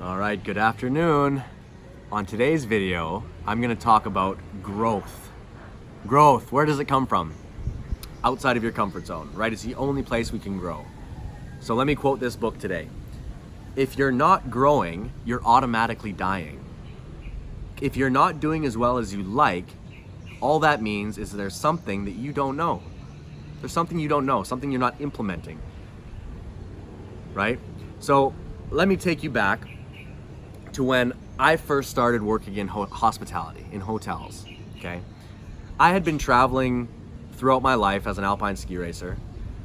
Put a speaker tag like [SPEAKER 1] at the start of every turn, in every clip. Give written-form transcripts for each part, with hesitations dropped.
[SPEAKER 1] All right, good afternoon. On today's video, I'm gonna talk about growth. Growth, where does it come from? Outside of your comfort zone, right? It's the only place we can grow. So let me quote this book today. If you're not growing, you're automatically dying. If you're not doing as well as you like, all that means is there's something that you don't know. There's something you don't know, something you're not implementing, right? So let me take you back to when I first started working in hospitality, in hotels, okay? I had been traveling throughout my life as an alpine ski racer,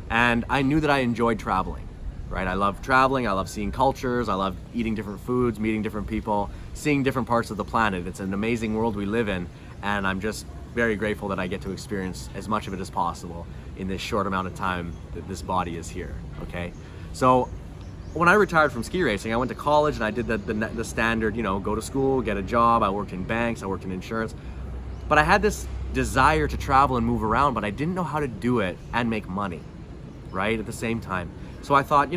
[SPEAKER 1] and I knew that I enjoyed traveling, right? I love traveling, I love seeing cultures, I love eating different foods, meeting different people, seeing different parts of the planet. It's an amazing world we live in, and I'm just very grateful that I get to experience as much of it as possible in this short amount of time that this body is here, okay? So when I retired from ski racing, I went to college and I did the standard, go to school, get a job. I worked in banks, I worked in insurance. But I had this desire to travel and move around, but I didn't know how to do it and make money, right, at the same time. So I thought,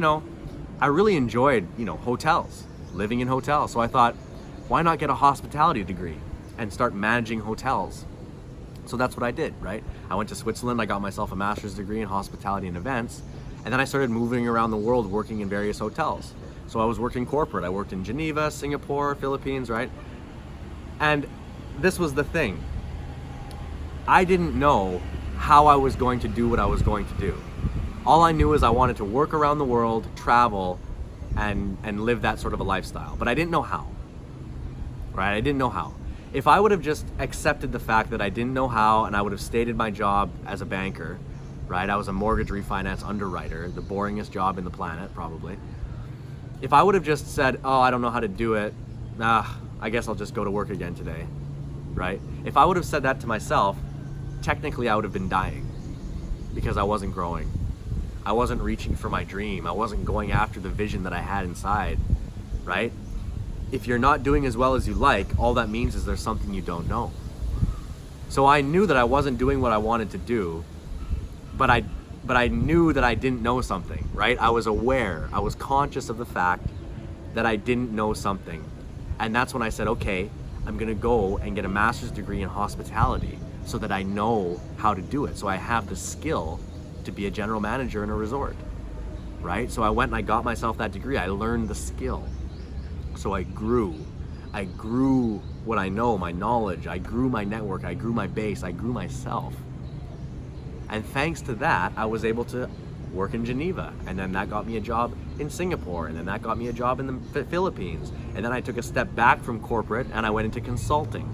[SPEAKER 1] I really enjoyed, hotels, living in hotels. So I thought, why not get a hospitality degree and start managing hotels? So that's what I did, right? I went to Switzerland, I got myself a master's degree in hospitality and events. And then I started moving around the world working in various hotels. So I was working corporate. I worked in Geneva, Singapore, Philippines, right? And this was the thing. I didn't know how I was going to do what I was going to do. All I knew is I wanted to work around the world, travel, and live that sort of a lifestyle. But I didn't know how, right? I didn't know how. If I would have just accepted the fact that I didn't know how and I would have stayed in my job as a banker, right? I was a mortgage refinance underwriter, the boringest job in the planet, probably. If I would have just said, oh, I don't know how to do it, I guess I'll just go to work again today, right? If I would have said that to myself, technically I would have been dying because I wasn't growing. I wasn't reaching for my dream. I wasn't going after the vision that I had inside, right? If you're not doing as well as you like, all that means is there's something you don't know. So I knew that I wasn't doing what I wanted to do, but I knew that I didn't know something, right? I was aware, I was conscious of the fact that I didn't know something. And that's when I said, okay, I'm gonna go and get a master's degree in hospitality so that I know how to do it. So I have the skill to be a general manager in a resort, right? So I went and I got myself that degree. I learned the skill. So I grew what I know, my knowledge, I grew my network, I grew my base, I grew myself. And thanks to that, I was able to work in Geneva. And then that got me a job in Singapore. And then that got me a job in the Philippines. And then I took a step back from corporate and I went into consulting,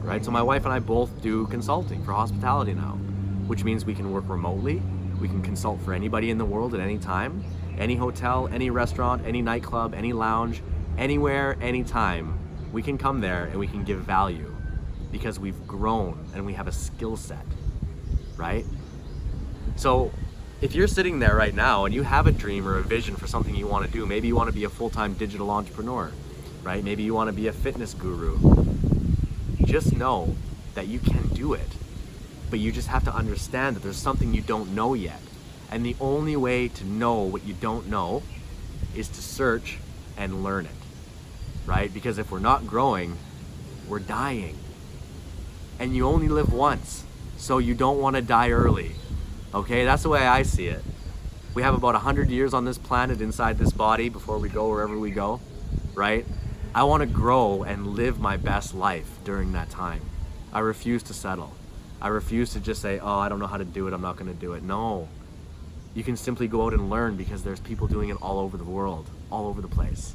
[SPEAKER 1] right? So my wife and I both do consulting for hospitality now, which means we can work remotely. We can consult for anybody in the world at any time, any hotel, any restaurant, any nightclub, any lounge, anywhere, anytime. We can come there and we can give value because we've grown and we have a skill set. Right? So if you're sitting there right now and you have a dream or a vision for something you want to do, maybe you want to be a full-time digital entrepreneur, right? Maybe you want to be a fitness guru. Just know that you can do it, but you just have to understand that there's something you don't know yet. And the only way to know what you don't know is to search and learn it, right? Because if we're not growing, we're dying. And you only live once. So you don't want to die early, okay? That's the way I see it. We have about 100 years on this planet inside this body before we go wherever we go, right? I want to grow and live my best life during that time. I refuse to settle. I refuse to just say, oh, I don't know how to do it, I'm not going to do it. No. You can simply go out and learn because there's people doing it all over the world, all over the place,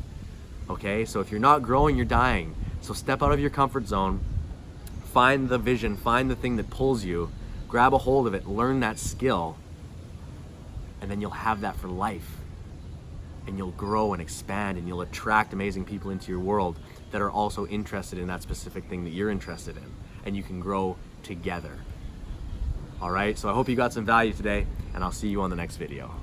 [SPEAKER 1] okay? So if you're not growing, you're dying. So step out of your comfort zone. Find the vision, find the thing that pulls you, grab a hold of it, learn that skill, and then you'll have that for life. And you'll grow and expand and you'll attract amazing people into your world that are also interested in that specific thing that you're interested in. And you can grow together. All right, so I hope you got some value today and I'll see you on the next video.